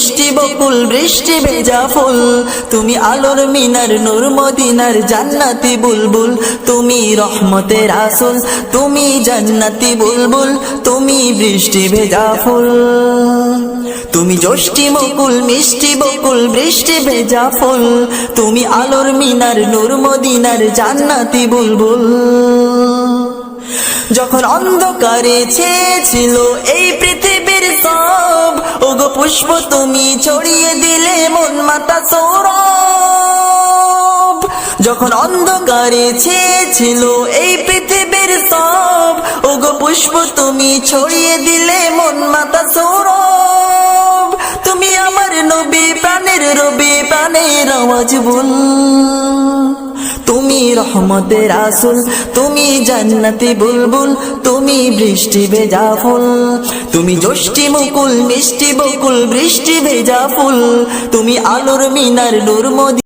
মিষ্টি বকুল বৃষ্টি ভেজা ফুল, তুমি আলোর মিনার নূর মদিনার জান্নাতি বুলবুল, তুমি রহমতের রাসূল, তুমি জান্নাতি বুলবুল, তুমি বৃষ্টি ভেজা ফুল। তুমি জ্যোষ্ঠী মুকুল মিষ্টি বকুল বৃষ্টি ভেজা ফুল, তুমি আলোর মিনার নূর মদিনার জান্নাতি বুলবুল। যখন অন্ধকারে ছেয়েছিল এই পৃথিবীর সব, ওগো পুষ্প তুমি ছড়িয়ে দিলে মন মাতা সৌরভ। যখন অন্ধকারে ছেয়েছিল এই পৃথিবীর সব, ওগো পুষ্প তুমি ছড়িয়ে দিলে মন মাতা সৌরভ। তুমি আমার নবী প্রাণের রবি প্রাণের আওয়াজ বল, তুমি রহমতের রাসূল, তুমি জান্নাতি বুলবুল, তুমি বৃষ্টি ভেজা ফুল। তুমি জ্যোষ্ঠী মুকুল মিষ্টি বকুল বৃষ্টি ভেজা ফুল, তুমি আলোর মিনার নূর মদিনা।